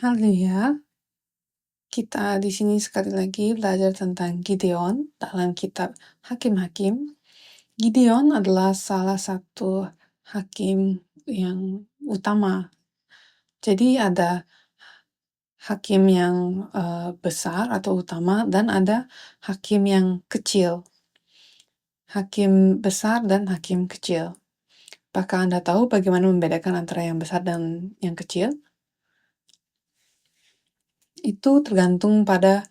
Haleluya, kita di sini sekali lagi belajar tentang Gideon dalam kitab Hakim-Hakim. Gideon adalah salah satu hakim yang utama. Jadi ada hakim yang besar atau utama dan ada hakim yang kecil. Hakim besar dan hakim kecil. Apakah Anda tahu bagaimana membedakan antara yang besar dan yang kecil? Itu tergantung pada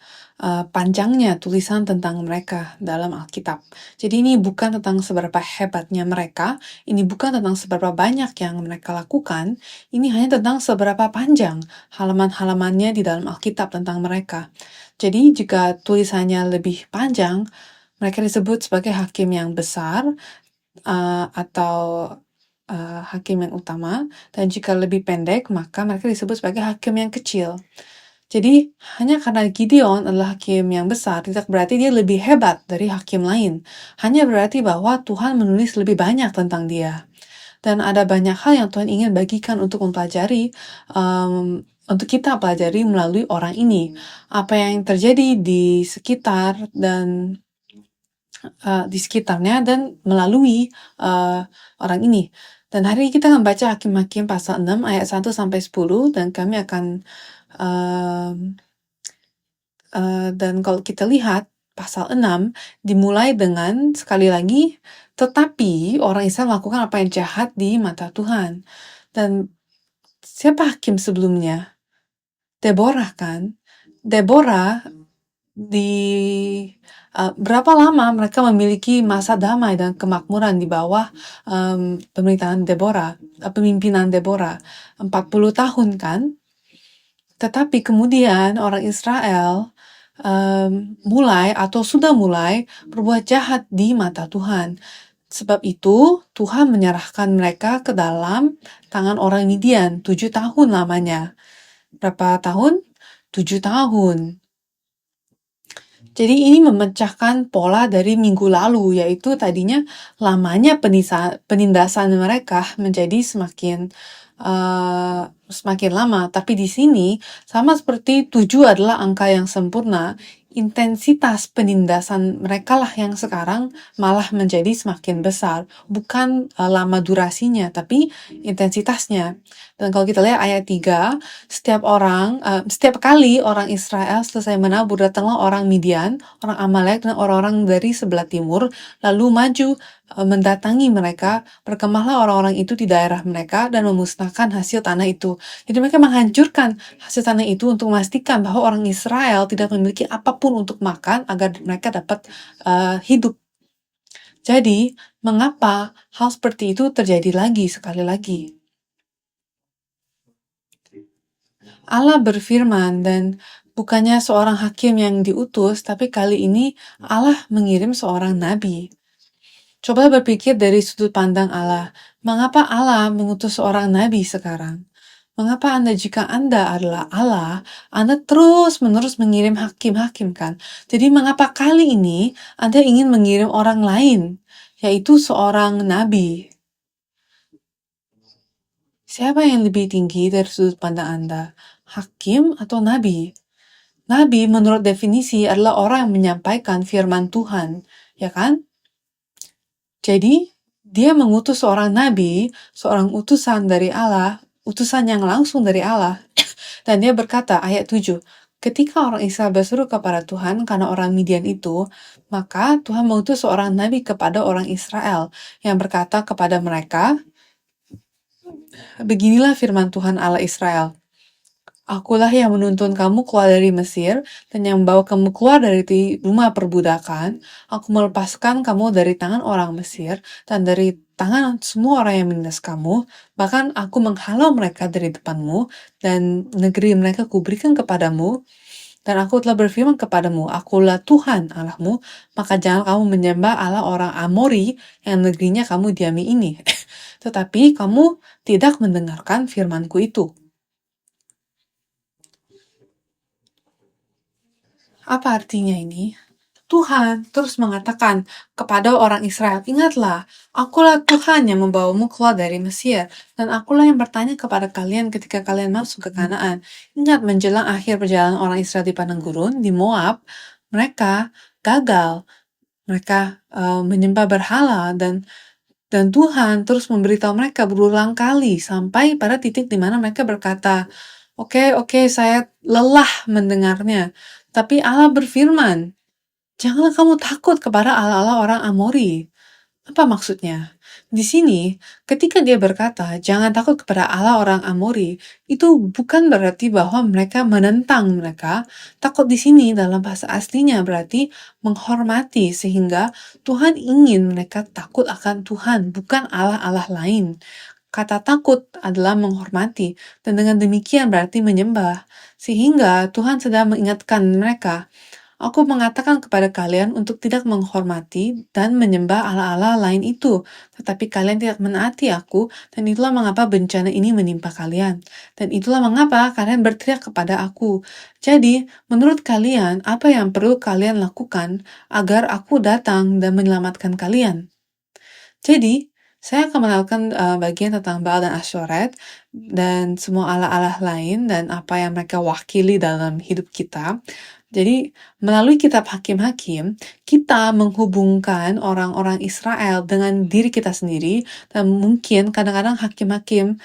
panjangnya tulisan tentang mereka dalam Alkitab. Jadi ini bukan tentang seberapa hebatnya mereka, ini bukan tentang seberapa banyak yang mereka lakukan, ini hanya tentang seberapa panjang halaman-halamannya di dalam Alkitab tentang mereka. Jadi jika tulisannya lebih panjang, mereka disebut sebagai hakim yang besar atau hakim yang utama, dan jika lebih pendek, maka mereka disebut sebagai hakim yang kecil. Jadi, hanya karena Gideon adalah hakim yang besar, tidak berarti dia lebih hebat dari hakim lain. Hanya berarti bahwa Tuhan menulis lebih banyak tentang dia. Dan ada banyak hal yang Tuhan ingin bagikan untuk mempelajari, untuk kita pelajari melalui orang ini. Apa yang terjadi di sekitar dan di sekitarnya dan melalui orang ini. Dan hari ini kita akan baca Hakim-Hakim pasal 6 ayat 1-10 dan kami akan dan kalau kita lihat pasal 6 dimulai dengan sekali lagi, tetapi orang Israel melakukan apa yang jahat di mata Tuhan. Dan siapa hakim sebelumnya? Deborah kan? Deborah berapa lama mereka memiliki masa damai dan kemakmuran di bawah pemerintahan Deborah, pemimpinan Deborah, 40 tahun kan? Tetapi kemudian orang Israel mulai atau sudah mulai berbuat jahat di mata Tuhan. Sebab itu Tuhan menyerahkan mereka ke dalam tangan orang Midian 7 tahun lamanya. Berapa tahun? 7 tahun. Jadi ini memecahkan pola dari minggu lalu, yaitu tadinya lamanya penindasan mereka menjadi semakin lama. Tapi di sini, sama seperti 7 adalah angka yang sempurna, intensitas penindasan mereka lah yang sekarang malah menjadi semakin besar. Bukan lama durasinya, tapi intensitasnya. Dan kalau kita lihat ayat 3, setiap kali orang Israel selesai menabur, datanglah orang Midian, orang Amalek, dan orang-orang dari sebelah timur, lalu maju mendatangi mereka, berkemahlah orang-orang itu di daerah mereka, dan memusnahkan hasil tanah itu. Jadi mereka menghancurkan hasil tanah itu untuk memastikan bahwa orang Israel tidak memiliki apapun untuk makan, agar mereka dapat hidup. Jadi, mengapa hal seperti itu terjadi lagi, sekali lagi? Allah berfirman dan bukannya seorang hakim yang diutus, tapi kali ini Allah mengirim seorang nabi. Coba berpikir dari sudut pandang Allah. Mengapa Allah mengutus seorang nabi sekarang? Mengapa jika Anda adalah Allah, Anda terus-menerus mengirim hakim-hakim kan? Jadi mengapa kali ini Anda ingin mengirim orang lain, yaitu seorang nabi? Siapa yang lebih tinggi dari sudut pandang Anda? Hakim atau nabi? Nabi menurut definisi adalah orang yang menyampaikan firman Tuhan, ya kan? Jadi, dia mengutus seorang nabi, seorang utusan dari Allah, utusan yang langsung dari Allah. Dan dia berkata, ayat 7, ketika orang Israel berseru kepada Tuhan karena orang Midian itu, maka Tuhan mengutus seorang nabi kepada orang Israel yang berkata kepada mereka, beginilah firman Tuhan Allah Israel. Akulah yang menuntun kamu keluar dari Mesir dan yang membawa kamu keluar dari rumah perbudakan. Aku melepaskan kamu dari tangan orang Mesir dan dari tangan semua orang yang menindas kamu. Bahkan aku menghalau mereka dari depanmu dan negeri mereka kuberikan kepadamu. Dan aku telah berfirman kepadamu, akulah Tuhan Allahmu, maka jangan kamu menyembah Allah orang Amori yang negerinya kamu diami ini. Tetapi kamu tidak mendengarkan firmanku itu. Apa artinya ini? Tuhan terus mengatakan kepada orang Israel, "Ingatlah, akulah Tuhan yang membawamu keluar dari Mesir, dan akulah yang bertanya kepada kalian ketika kalian masuk ke Kanaan." Ingat, menjelang akhir perjalanan orang Israel di padang gurun, di Moab, mereka gagal. Mereka menyembah berhala, dan Tuhan terus memberitahu mereka berulang kali sampai pada titik di mana mereka berkata, "Oke, oke, saya lelah mendengarnya." Tapi Allah berfirman, "Janganlah kamu takut kepada allah-allah orang Amori." Apa maksudnya? Di sini, ketika dia berkata, "Jangan takut kepada Allah orang Amori," itu bukan berarti bahwa mereka menentang mereka. Takut di sini dalam bahasa aslinya berarti menghormati, sehingga Tuhan ingin mereka takut akan Tuhan, bukan Allah-Allah lain. Kata takut adalah menghormati, dan dengan demikian berarti menyembah. Sehingga Tuhan sedang mengingatkan mereka, "Aku mengatakan kepada kalian untuk tidak menghormati dan menyembah allah-allah lain itu, tetapi kalian tidak menaati aku, dan itulah mengapa bencana ini menimpa kalian. Dan itulah mengapa kalian berteriak kepada aku. Jadi, menurut kalian, apa yang perlu kalian lakukan agar aku datang dan menyelamatkan kalian?" Jadi, saya akan menawarkan bagian tentang Baal dan Asyoret dan semua allah-allah lain dan apa yang mereka wakili dalam hidup kita. Jadi, melalui kitab Hakim-Hakim, kita menghubungkan orang-orang Israel dengan diri kita sendiri, dan mungkin kadang-kadang hakim-hakim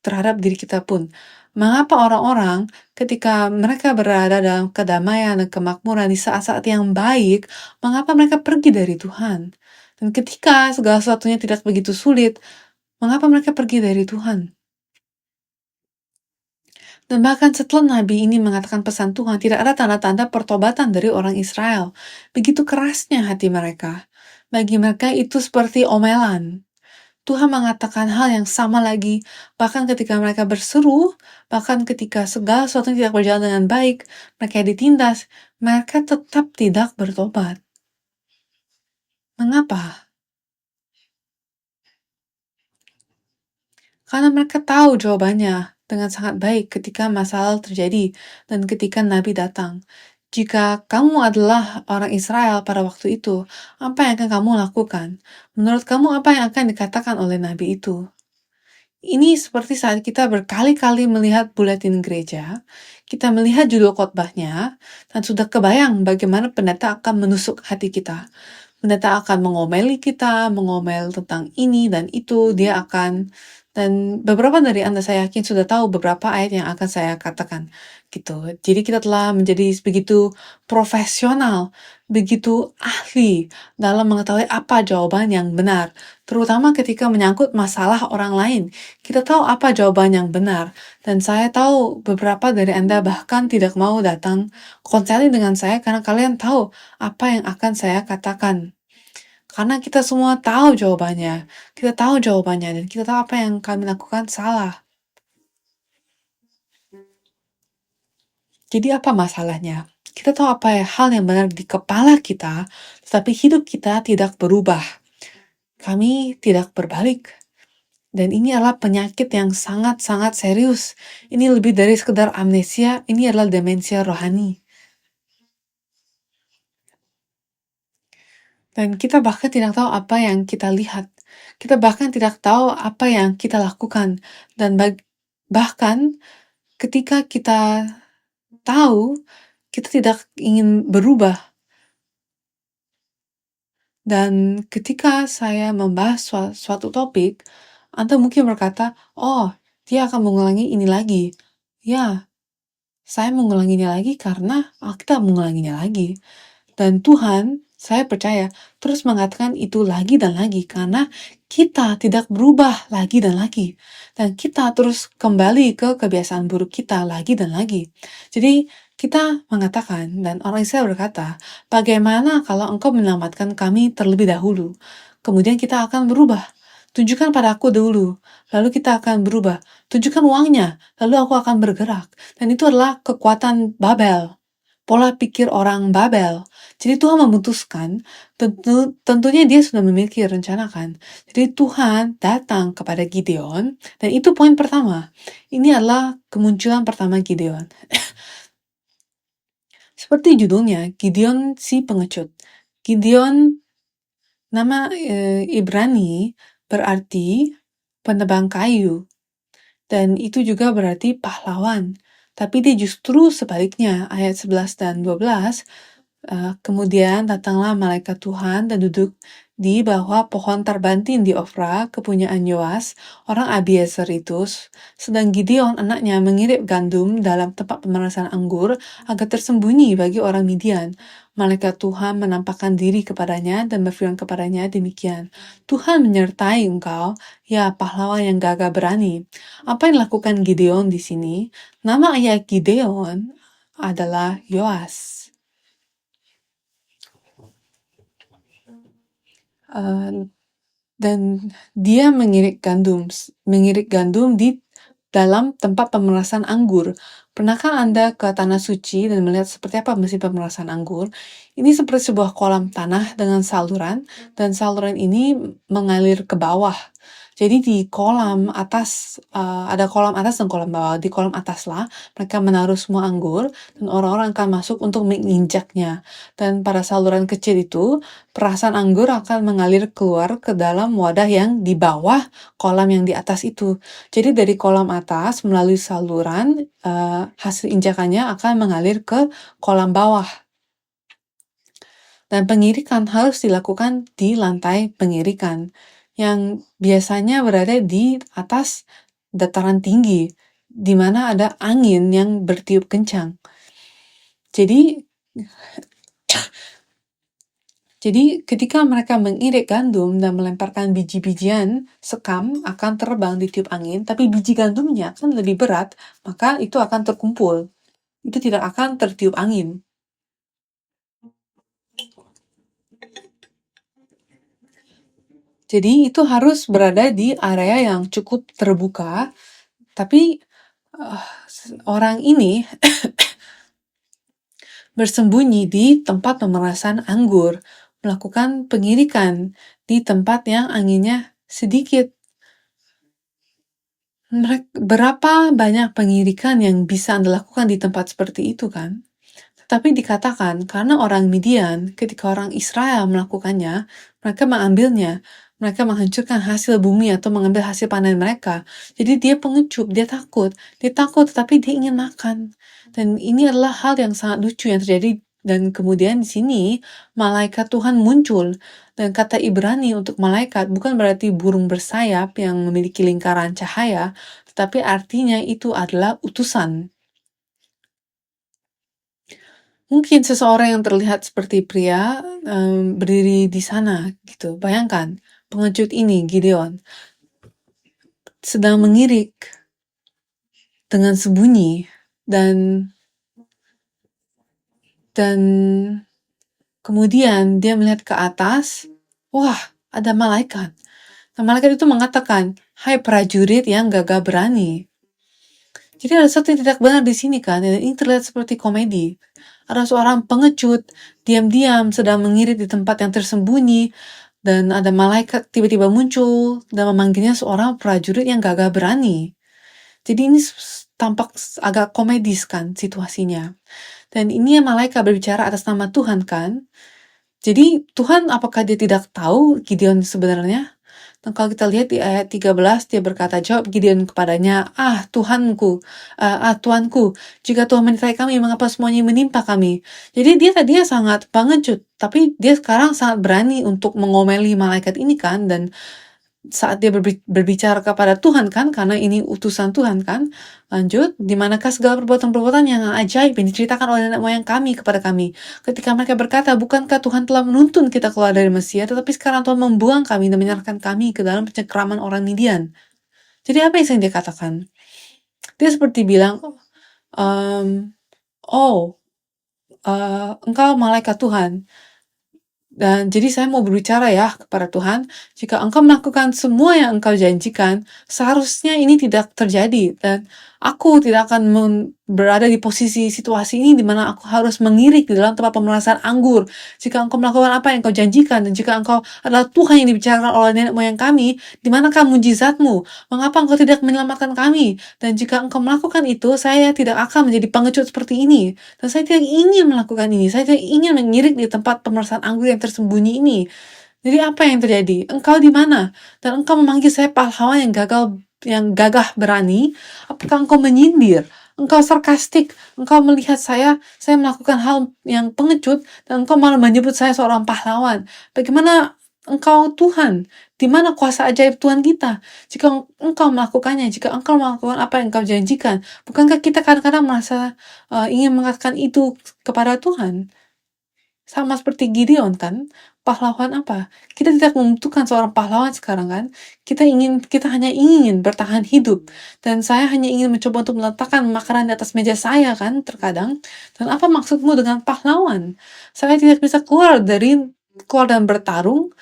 terhadap diri kita pun. Mengapa orang-orang ketika mereka berada dalam kedamaian dan kemakmuran di saat-saat yang baik, mengapa mereka pergi dari Tuhan? Dan ketika segala sesuatunya tidak begitu sulit, mengapa mereka pergi dari Tuhan? Dan bahkan setelah Nabi ini mengatakan pesan Tuhan, tidak ada tanda-tanda pertobatan dari orang Israel. Begitu kerasnya hati mereka. Bagi mereka itu seperti omelan. Tuhan mengatakan hal yang sama lagi, bahkan ketika mereka berseru, bahkan ketika segala sesuatu tidak berjalan dengan baik, mereka ditindas, mereka tetap tidak bertobat. Mengapa? Karena mereka tahu jawabannya dengan sangat baik ketika masalah terjadi dan ketika Nabi datang. Jika kamu adalah orang Israel pada waktu itu, apa yang akan kamu lakukan? Menurut kamu, apa yang akan dikatakan oleh Nabi itu? Ini seperti saat kita berkali-kali melihat buletin gereja, kita melihat judul khotbahnya, dan sudah kebayang bagaimana pendeta akan menusuk hati kita. Pendeta akan mengomeli kita, mengomel tentang ini dan itu, dan beberapa dari Anda saya yakin sudah tahu beberapa ayat yang akan saya katakan, gitu. Jadi kita telah menjadi begitu profesional, begitu ahli dalam mengetahui apa jawaban yang benar, terutama ketika menyangkut masalah orang lain. Kita tahu apa jawaban yang benar, dan saya tahu beberapa dari Anda bahkan tidak mau datang konseling dengan saya karena kalian tahu apa yang akan saya katakan. Karena kita semua tahu jawabannya, dan kita tahu apa yang kami lakukan salah. Jadi apa masalahnya? Kita tahu apa hal yang benar di kepala kita, tetapi hidup kita tidak berubah. Kami tidak berbalik. Dan ini adalah penyakit yang sangat-sangat serius. Ini lebih dari sekedar amnesia, ini adalah demensia rohani. Dan kita bahkan tidak tahu apa yang kita lihat. Kita bahkan tidak tahu apa yang kita lakukan. Dan bahkan ketika kita tahu, kita tidak ingin berubah. Dan ketika saya membahas suatu topik, Anda mungkin berkata, "Oh, dia akan mengulangi ini lagi." Ya, saya mengulanginya lagi karena Alkitab mengulanginya lagi. Dan Tuhan, saya percaya, terus mengatakan itu lagi dan lagi karena kita tidak berubah lagi dan lagi. Dan kita terus kembali ke kebiasaan buruk kita lagi dan lagi. Jadi kita mengatakan, dan orang Israel berkata, "Bagaimana kalau engkau menyelamatkan kami terlebih dahulu? Kemudian kita akan berubah. Tunjukkan pada aku dulu, lalu kita akan berubah. Tunjukkan uangnya, lalu aku akan bergerak." Dan itu adalah kekuatan Babel. Pola pikir orang Babel. Jadi Tuhan memutuskan, tentunya dia sudah memiliki rencana kan. Jadi Tuhan datang kepada Gideon, dan itu poin pertama. Ini adalah kemunculan pertama Gideon. Seperti judulnya, Gideon si pengecut. Gideon, nama Ibrani berarti penebang kayu, dan itu juga berarti pahlawan. Tapi dia justru sebaliknya, ayat 11 dan 12, kemudian datanglah malaikat Tuhan dan duduk di bawah pohon terbantin di Ofra, kepunyaan Yoas, orang Abiezer itu. Sedang Gideon, anaknya, mengirit gandum dalam tempat pemerasan anggur agar tersembunyi bagi orang Midian. Malaikat Tuhan menampakkan diri kepadanya dan berfirman kepadanya demikian, Tuhan menyertai engkau, ya pahlawan yang gagah berani. Apa yang dilakukan Gideon di sini? Nama ayah Gideon adalah Yoas. Dan dia mengirit gandum di dalam tempat pemerasan anggur. Pernahkah Anda ke tanah suci dan melihat seperti apa mesin pemerasan anggur? Ini seperti sebuah kolam tanah dengan saluran, dan saluran ini mengalir ke bawah. Jadi di kolam atas, ada kolam atas dan kolam bawah. Di kolam atas lah, mereka menaruh semua anggur, dan orang-orang akan masuk untuk menginjaknya. Dan pada saluran kecil itu, perasan anggur akan mengalir keluar ke dalam wadah yang di bawah kolam yang di atas itu. Jadi dari kolam atas melalui saluran, hasil injakannya akan mengalir ke kolam bawah. Dan pengirikan harus dilakukan di lantai pengirikan, yang biasanya berada di atas dataran tinggi, di mana ada angin yang bertiup kencang. Jadi ketika mereka mengirit gandum dan melemparkan biji-bijian sekam akan terbang ditiup angin, tapi biji gandumnya akan lebih berat, maka itu akan terkumpul. Itu tidak akan tertiup angin. Jadi itu harus berada di area yang cukup terbuka, tapi orang ini bersembunyi di tempat pemerasan anggur, melakukan pengirikan di tempat yang anginnya sedikit. Berapa banyak pengirikan yang bisa Anda lakukan di tempat seperti itu, kan? Tetapi dikatakan, karena orang Midian, ketika orang Israel melakukannya, mereka mengambilnya. Mereka menghancurkan hasil bumi atau mengambil hasil panen mereka. Jadi dia pengecut, dia takut. Dia takut, tetapi dia ingin makan. Dan ini adalah hal yang sangat lucu yang terjadi. Dan kemudian di sini, malaikat Tuhan muncul. Dan kata Ibrani untuk malaikat bukan berarti burung bersayap yang memiliki lingkaran cahaya, tetapi artinya itu adalah utusan. Mungkin seseorang yang terlihat seperti pria berdiri di sana, gitu. Bayangkan, pengecut ini, Gideon, sedang mengirik dengan sembunyi, dan kemudian dia melihat ke atas, wah, ada malaikat. Nah, malaikat itu mengatakan, hai prajurit yang gagah berani. Jadi ada sesuatu yang tidak benar di sini, kan? Dan ini terlihat seperti komedi. Ada seorang pengecut, diam-diam sedang mengirit di tempat yang tersembunyi, dan ada malaikat tiba-tiba muncul dan memanggilnya seorang prajurit yang gagah berani. Jadi ini tampak agak komedis, kan, situasinya. Dan ini malaikat berbicara atas nama Tuhan, kan? Jadi Tuhan, apakah dia tidak tahu Gideon sebenarnya? Dan kalau kita lihat di ayat 13, dia berkata, jawab Gideon kepadanya, Tuanku, jika Tuhan menyertai kami, mengapa semuanya menimpa kami? Jadi dia tadinya sangat pengecut, tapi dia sekarang sangat berani untuk mengomeli malaikat ini, kan? Dan saat dia berbicara kepada Tuhan, kan, karena ini utusan Tuhan, kan, lanjut, dimanakah segala perbuatan-perbuatan yang ajaib yang diceritakan oleh nenek moyang kami kepada kami, ketika mereka berkata, bukankah Tuhan telah menuntun kita keluar dari Mesir, tetapi sekarang Tuhan membuang kami dan menyerahkan kami ke dalam pencengkraman orang Midian. Jadi apa yang dia katakan? Dia seperti bilang, engkau malaikat Tuhan, dan jadi saya mau berbicara ya kepada Tuhan, jika engkau melakukan semua yang engkau janjikan, seharusnya ini tidak terjadi, dan aku tidak akan berada di posisi situasi ini di mana aku harus mengirik di dalam tempat pemerasan anggur. Jika engkau melakukan apa yang engkau janjikan, dan jika engkau adalah Tuhan yang dibicarakan oleh nenek moyang kami, di manakah mujizatmu? Mengapa engkau tidak menyelamatkan kami? Dan jika engkau melakukan itu, saya tidak akan menjadi pengecut seperti ini. Dan saya tidak ingin melakukan ini. Saya tidak ingin mengirik di tempat pemerasan anggur yang tersembunyi ini. Jadi apa yang terjadi? Engkau di mana? Dan engkau memanggil saya pahlawan yang gagah berani. Apakah engkau menyindir? Engkau sarkastik, engkau melihat saya melakukan hal yang pengecut, dan engkau malah menyebut saya seorang pahlawan. Bagaimana engkau Tuhan? Di mana kuasa ajaib Tuhan kita? Jika engkau melakukannya, jika engkau melakukan apa yang engkau janjikan, bukankah kita kadang-kadang merasa ingin mengatakan itu kepada Tuhan? Sama seperti Gideon kan, pahlawan apa? Kita tidak membutuhkan seorang pahlawan sekarang kan. Kita hanya ingin bertahan hidup. Dan saya hanya ingin mencoba untuk meletakkan makanan di atas meja saya kan terkadang. Dan apa maksudmu dengan pahlawan? Saya tidak bisa keluar dan bertarung.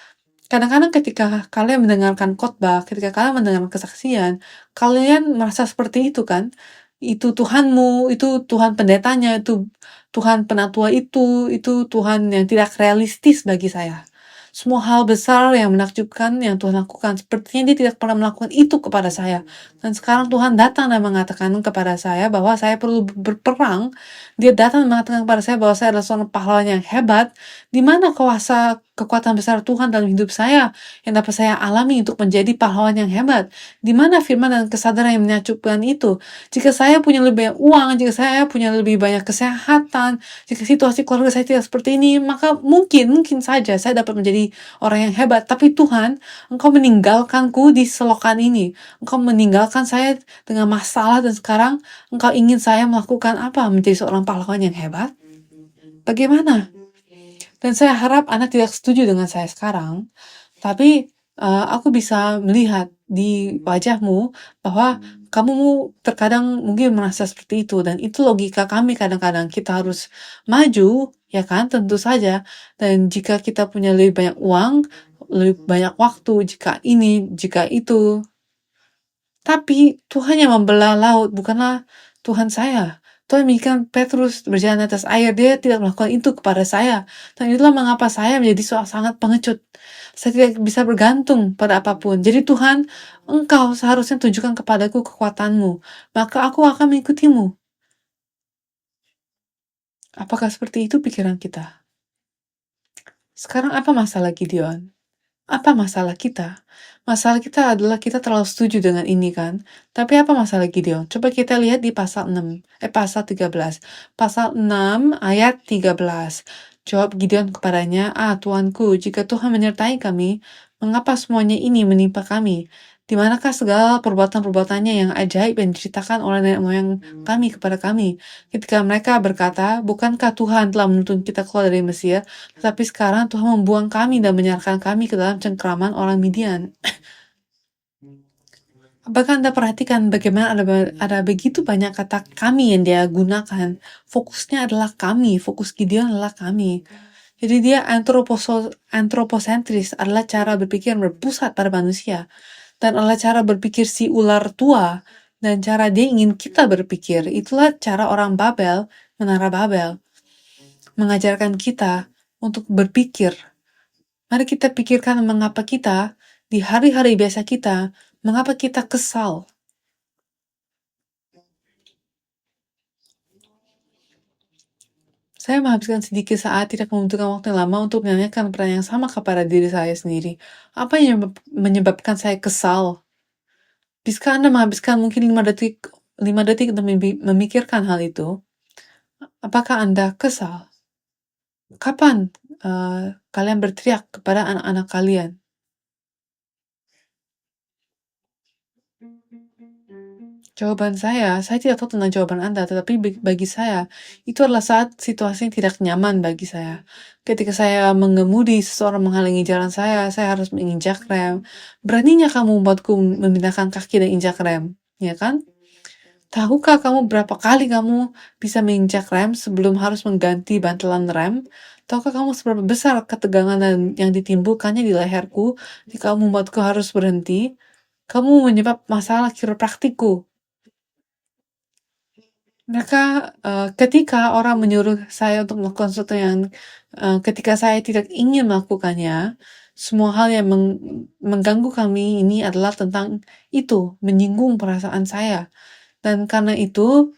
Kadang-kadang ketika kalian mendengarkan khotbah, ketika kalian mendengarkan kesaksian, kalian merasa seperti itu kan? Itu Tuhanmu, itu Tuhan pendetanya, itu Tuhan penatua itu Tuhan yang tidak realistis bagi saya. Semua hal besar yang menakjubkan yang Tuhan lakukan, sepertinya dia tidak pernah melakukan itu kepada saya. Dan sekarang Tuhan datang dan mengatakan kepada saya bahwa saya perlu berperang. Dia datang dan mengatakan kepada saya bahwa saya adalah seorang pahlawan yang hebat. Di mana kuasa kekuatan besar Tuhan dalam hidup saya yang dapat saya alami untuk menjadi pahlawan yang hebat? Di mana firman dan kesadaran yang menakjubkan itu? Jika saya punya lebih banyak uang, jika saya punya lebih banyak kesehatan, jika situasi keluarga saya tidak seperti ini, maka mungkin saja saya dapat menjadi orang yang hebat. Tapi Tuhan, Engkau meninggalkanku di selokan ini. Engkau meninggalkan saya dengan masalah, dan sekarang Engkau ingin saya melakukan apa? Menjadi seorang pahlawan yang hebat? Bagaimana? Dan saya harap Anda tidak setuju dengan saya sekarang, tapi aku bisa melihat di wajahmu bahwa kamu terkadang mungkin merasa seperti itu, dan itu logika kami kadang-kadang. Kita harus maju, ya kan? Tentu saja. Dan jika kita punya lebih banyak uang, lebih banyak waktu, jika ini, jika itu. Tapi Tuhan yang membelah laut, bukanlah Tuhan saya. Tuhan mengizinkan Petrus berjalan atas air, dia tidak melakukan itu kepada saya. Dan itulah mengapa saya menjadi sangat pengecut. Saya tidak bisa bergantung pada apapun. Jadi Tuhan, Engkau seharusnya tunjukkan kepadaku kekuatanmu, maka aku akan mengikutimu. Apakah seperti itu pikiran kita? Sekarang apa masalah Gideon? Apa masalah kita? Masalah kita adalah kita terlalu setuju dengan ini kan. Tapi apa masalah Gideon? Coba kita lihat di pasal 13. Pasal 6 ayat 13. Jawab Gideon kepadanya, Tuanku, jika Tuhan menyertai kami, mengapa semuanya ini menimpa kami? Di manakah segala perbuatan-perbuatannya yang ajaib yang diceritakan oleh nenek moyang kami kepada kami? Ketika mereka berkata, bukankah Tuhan telah menuntun kita keluar dari Mesir? Tetapi sekarang Tuhan membuang kami dan menyerahkan kami ke dalam cengkraman orang Midian. Apakah Anda perhatikan bagaimana ada begitu banyak kata kami yang dia gunakan? Fokusnya adalah kami, fokus Gideon adalah kami. Jadi dia antroposentris, adalah cara berpikir yang berpusat pada manusia. Dan adalah cara berpikir si ular tua, dan cara dia ingin kita berpikir. Itulah cara orang Babel, menara Babel, mengajarkan kita untuk berpikir. Mari kita pikirkan mengapa kita, di hari-hari biasa kita, mengapa kita kesal. Saya menghabiskan sedikit saat, tidak membutuhkan waktu yang lama untuk menanyakan pertanyaan yang sama kepada diri saya sendiri. Apa yang menyebabkan saya kesal? Bisa Anda menghabiskan mungkin 5 detik untuk memikirkan hal itu? Apakah Anda kesal? Kapan kalian berteriak kepada anak-anak kalian? Jawaban saya tidak tahu tentang jawaban Anda, tetapi bagi saya, itu adalah saat situasi yang tidak nyaman bagi saya. Ketika saya mengemudi, seseorang menghalangi jalan saya harus menginjak rem. Beraninya kamu membuatku memindahkan kaki dan injak rem, ya kan? Tahukah kamu berapa kali kamu bisa menginjak rem sebelum harus mengganti bantalan rem? Tahukah kamu seberapa besar ketegangan yang ditimbulkannya di leherku jika kamu membuatku harus berhenti? Kamu menyebab masalah kiropraktikku. Mereka, ketika orang menyuruh saya untuk melakukan sesuatu yang, ketika saya tidak ingin melakukannya, semua hal yang mengganggu kami ini adalah tentang itu, menyinggung perasaan saya. Dan karena itu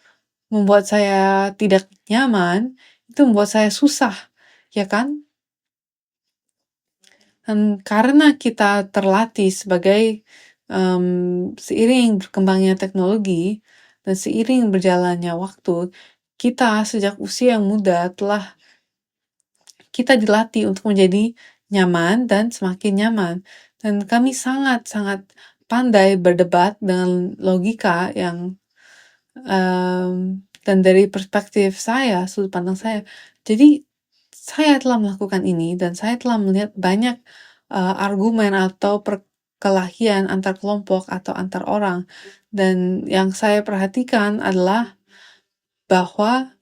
membuat saya tidak nyaman, itu membuat saya susah, ya kan? Dan karena kita terlatih sebagai, seiring berkembangnya teknologi dan seiring berjalannya waktu, kita sejak usia yang muda telah kita dilatih untuk menjadi nyaman dan semakin nyaman. Dan kami sangat-sangat pandai berdebat dengan logika yang, dan dari perspektif saya, sudut pandang saya. Jadi, saya telah melakukan ini dan saya telah melihat banyak, argumen atau perkelahian antar kelompok atau antar orang. Dan yang saya perhatikan adalah bahwa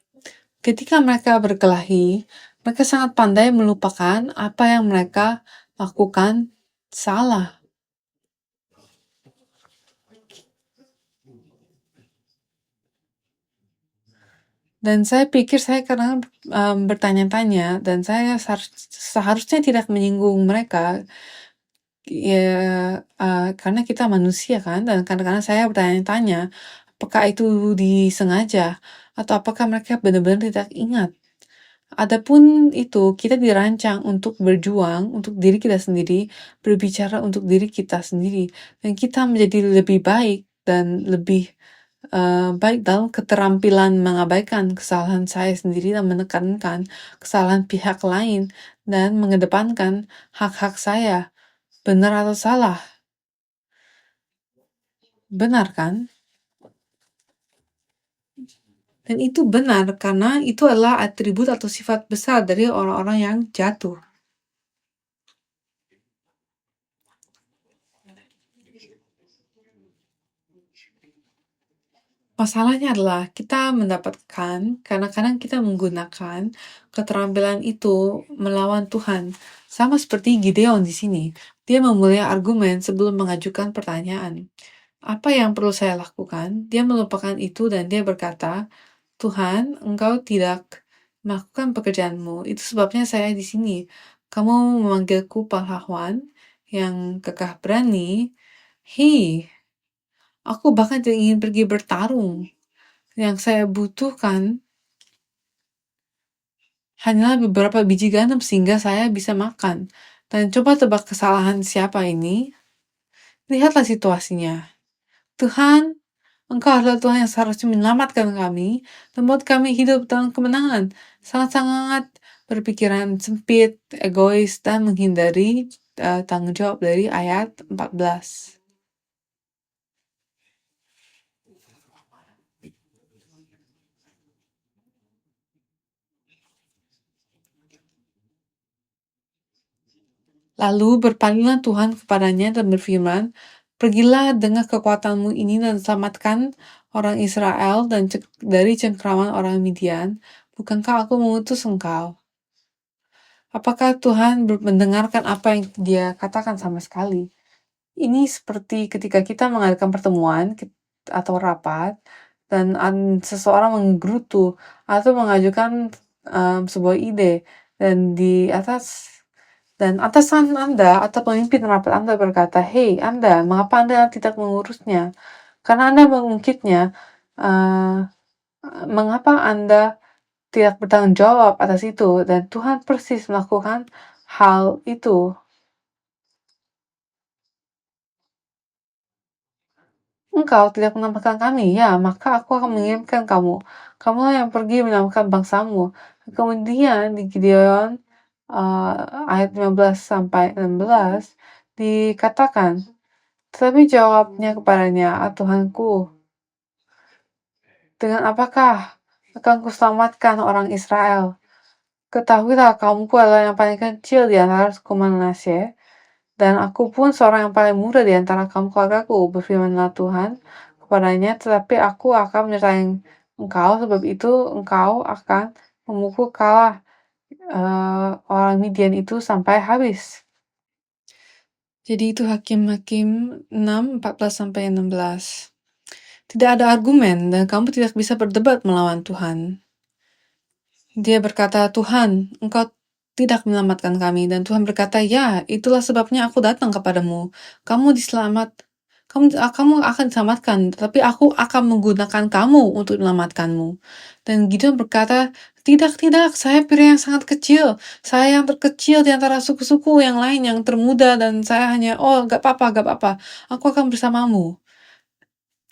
ketika mereka berkelahi, mereka sangat pandai melupakan apa yang mereka lakukan salah. Dan saya pikir saya kadang, bertanya-tanya dan saya seharusnya tidak menyinggung mereka, ya, karena kita manusia kan, dan kadang-kadang saya bertanya-tanya, apakah itu disengaja atau apakah mereka benar-benar tidak ingat. Adapun itu, kita dirancang untuk berjuang untuk diri kita sendiri, berbicara untuk diri kita sendiri, dan kita menjadi lebih baik dan lebih, baik dalam keterampilan mengabaikan kesalahan saya sendiri dan menekankan kesalahan pihak lain, dan mengedepankan hak-hak saya. Benar atau salah? Benar kan? Dan itu benar karena itu adalah atribut atau sifat besar dari orang-orang yang jatuh. Masalahnya adalah kita mendapatkan, kadang-kadang kita menggunakan keterampilan itu melawan Tuhan. Sama seperti Gideon di sini. Dia memulai argumen sebelum mengajukan pertanyaan. Apa yang perlu saya lakukan? Dia melupakan itu dan dia berkata, Tuhan, engkau tidak melakukan pekerjaanmu. Itu sebabnya saya di sini. Kamu memanggilku pahlawan yang kekeh berani. Hei, aku bahkan tidak ingin pergi bertarung. Yang saya butuhkan hanyalah beberapa biji gandum sehingga saya bisa makan. Dan coba tebak kesalahan siapa ini? Lihatlah situasinya. Tuhan, Engkau adalah Tuhan yang seharusnya menyelamatkan kami dan buat kami hidup dalam kemenangan. Sangat-sangat berpikiran sempit, egois, dan menghindari tanggung jawab dari ayat 14. Lalu berpalinglah Tuhan kepadanya dan berfirman, Pergilah dengan kekuatanmu ini dan selamatkan orang Israel dari cengkraman orang Midian. Bukankah aku mengutus engkau? Apakah Tuhan mendengarkan apa yang dia katakan sama sekali? Ini seperti ketika kita mengadakan pertemuan atau rapat dan seseorang menggerutu atau mengajukan sebuah ide dan atasan Anda atau pemimpin rapat Anda berkata, "Hei Anda, mengapa Anda tidak mengurusnya? Karena Anda mengungkitnya, mengapa Anda tidak bertanggung jawab atas itu?" Dan Tuhan persis melakukan hal itu. Engkau tidak menampakkan kami, ya, maka aku akan mengirimkan kamu. Kamulah yang pergi menampakkan bangsamu. Kemudian di Gideon ayat 15 sampai 16 dikatakan, tetapi jawabnya kepadanya, Tuhanku, dengan apakah akan kuselamatkan orang Israel? Ketahuilah kaumku adalah yang paling kecil di antara suku Manasye, dan aku pun seorang yang paling muda di antara kaum keluargaku, berfirmanlah Tuhan kepadanya, tetapi aku akan menyertai engkau, sebab itu engkau akan memukul kalah orang Midian itu sampai habis. Jadi itu Hakim-Hakim 6, 14-16. tidak ada argumen dan kamu tidak bisa berdebat melawan Tuhan. Dia berkata, Tuhan, Engkau tidak menyelamatkan kami. Dan Tuhan berkata, ya, itulah sebabnya aku datang kepadamu. Kamu akan diselamatkan, tapi aku akan menggunakan kamu untuk menyelamatkanmu. Dan Gideon berkata, tidak, saya pria yang sangat kecil. Saya yang terkecil di antara suku-suku yang lain, yang termuda, dan saya hanya, gak apa-apa. Aku akan bersamamu.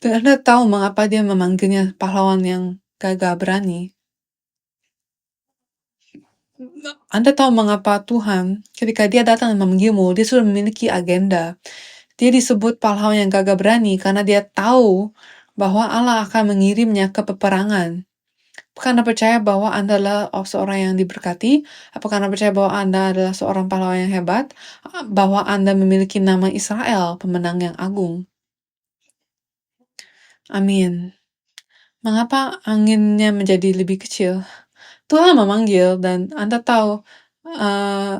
Dan Anda tahu mengapa dia memanggilnya pahlawan yang gagah berani? Anda tahu mengapa Tuhan, ketika dia datang dan memanggilmu, dia sudah memiliki agenda. Dia disebut pahlawan yang gagah berani karena dia tahu bahwa Allah akan mengirimnya ke peperangan. Apakah Anda percaya bahwa Anda adalah seorang yang diberkati? Apakah Anda percaya bahwa Anda adalah seorang pahlawan yang hebat? Bahwa Anda memiliki nama Israel, pemenang yang agung? Amin. Mengapa anginnya menjadi lebih kecil? Tuhan memanggil dan Anda tahu, uh,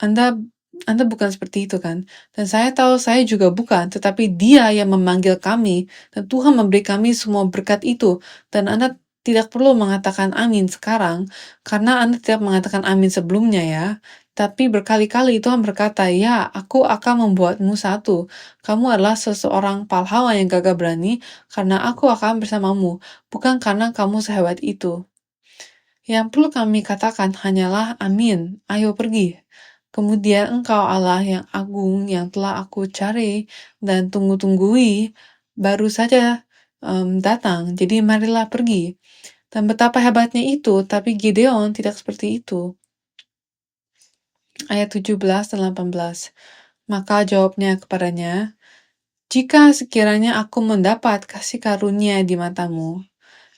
Anda bukan seperti itu kan? Dan saya tahu saya juga bukan, tetapi Dia yang memanggil kami dan Tuhan memberi kami semua berkat itu. Dan Anda tidak perlu mengatakan amin sekarang karena Anda tidak mengatakan amin sebelumnya ya. Tapi berkali-kali Tuhan berkata, ya, aku akan membuatmu satu. Kamu adalah seseorang pahlawan yang gagah berani karena aku akan bersamamu, bukan karena kamu sehebat itu. Yang perlu kami katakan hanyalah amin, ayo pergi. Kemudian engkau Allah yang agung yang telah aku cari dan tunggu-tunggui baru saja datang, jadi marilah pergi. Dan betapa hebatnya itu, tapi Gideon tidak seperti itu. Ayat 17 dan 18. Maka jawabnya kepadanya, jika sekiranya aku mendapat kasih karunia di matamu.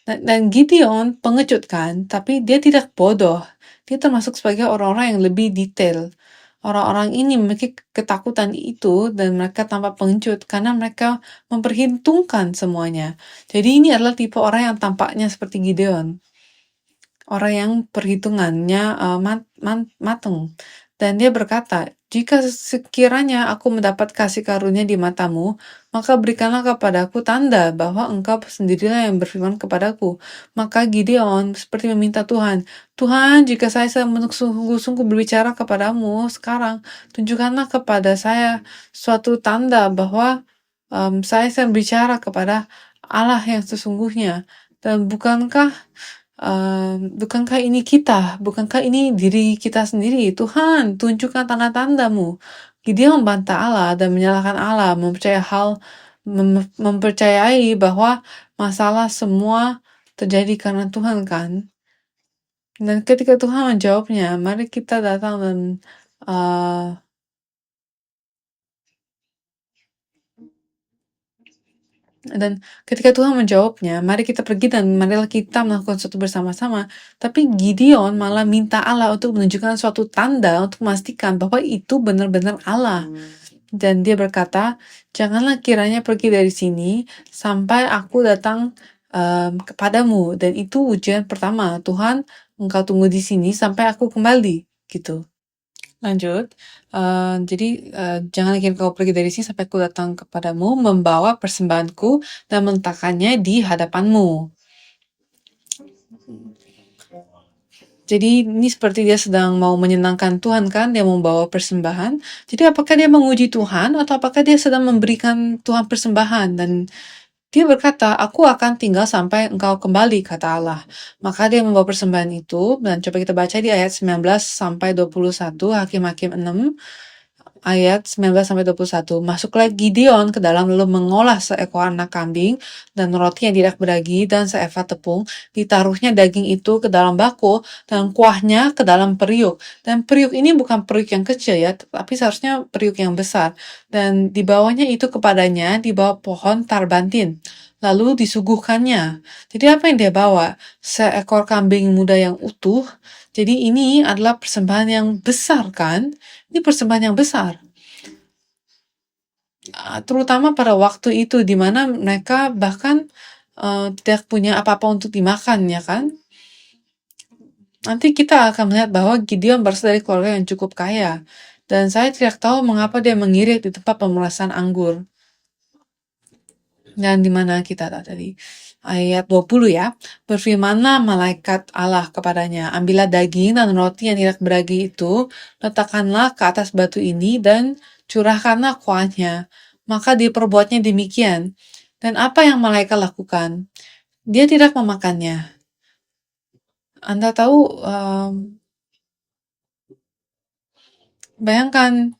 Dan Gideon pengecut kan, tapi dia tidak bodoh. Dia termasuk sebagai orang-orang yang lebih detail. Orang-orang ini memiliki ketakutan itu dan mereka tampak pengecut karena mereka memperhitungkan semuanya. Jadi ini adalah tipe orang yang tampaknya seperti Gideon. Orang yang perhitungannya matang. Dan dia berkata, jika sekiranya aku mendapat kasih karunia di matamu, maka berikanlah kepadaku tanda bahwa engkau sendirilah yang berfirman kepadaku. Maka Gideon seperti meminta Tuhan, Tuhan, jika saya sungguh-sungguh berbicara kepadamu sekarang, tunjukkanlah kepada saya suatu tanda bahwa saya sedang bicara kepada Allah yang sesungguhnya. Dan bukankah ini kita? Bukankah ini diri kita sendiri? Tuhan, tunjukkan tanda-tandamu. Dia membantah Allah dan menyalahkan Allah, mempercayai bahwa masalah semua terjadi karena Tuhan kan? Dan ketika Tuhan menjawabnya, mari kita datang dan uh, Dan ketika Tuhan menjawabnya, mari kita pergi dan marilah kita melakukan sesuatu bersama-sama. Tapi Gideon malah minta Allah untuk menunjukkan suatu tanda untuk memastikan bahwa itu benar-benar Allah. Dan dia berkata, janganlah kiranya pergi dari sini sampai aku datang kepadamu. Dan itu ujian pertama, Tuhan, engkau tunggu di sini sampai aku kembali. Gitu. Lanjut, jadi jangan lagi kau pergi dari sini sampai aku datang kepadamu, membawa persembahanku dan meletakkannya di hadapanmu. Jadi ini seperti dia sedang mau menyenangkan Tuhan kan, dia membawa persembahan. Jadi apakah dia menguji Tuhan atau apakah dia sedang memberikan Tuhan persembahan? Dan dia berkata, aku akan tinggal sampai engkau kembali, kata Allah. Maka dia membawa persembahan itu, dan coba kita baca di ayat 19 sampai 21, Hakim-Hakim 6, ayat 19 sampai 21. Masuklah Gideon ke dalam lalu mengolah seekor anak kambing dan roti yang tidak beragi dan seefah tepung. Ditaruhnya daging itu ke dalam bako dan kuahnya ke dalam periuk. Dan periuk ini bukan periuk yang kecil ya, tapi seharusnya periuk yang besar. Dan dibawanya itu kepadanya di bawah pohon tarbantin. Lalu disuguhkannya. Jadi apa yang dia bawa? Seekor kambing muda yang utuh. Jadi ini adalah persembahan yang besar kan? Ini persembahan yang besar. Terutama pada waktu itu di mana mereka bahkan tidak punya apa-apa untuk dimakan ya kan. Nanti kita akan melihat bahwa Gideon berasal dari keluarga yang cukup kaya. Dan saya tidak tahu mengapa dia mengirit di tempat pemerasan anggur. Dan di mana kita tadi? Ayat 20 ya. Berfirmanlah malaikat Allah kepadanya, ambillah daging dan roti yang tidak beragi itu, letakkanlah ke atas batu ini dan curahkanlah kuahnya. Maka diperbuatnya demikian. Dan apa yang malaikat lakukan? Dia tidak memakannya. Anda tahu, bayangkan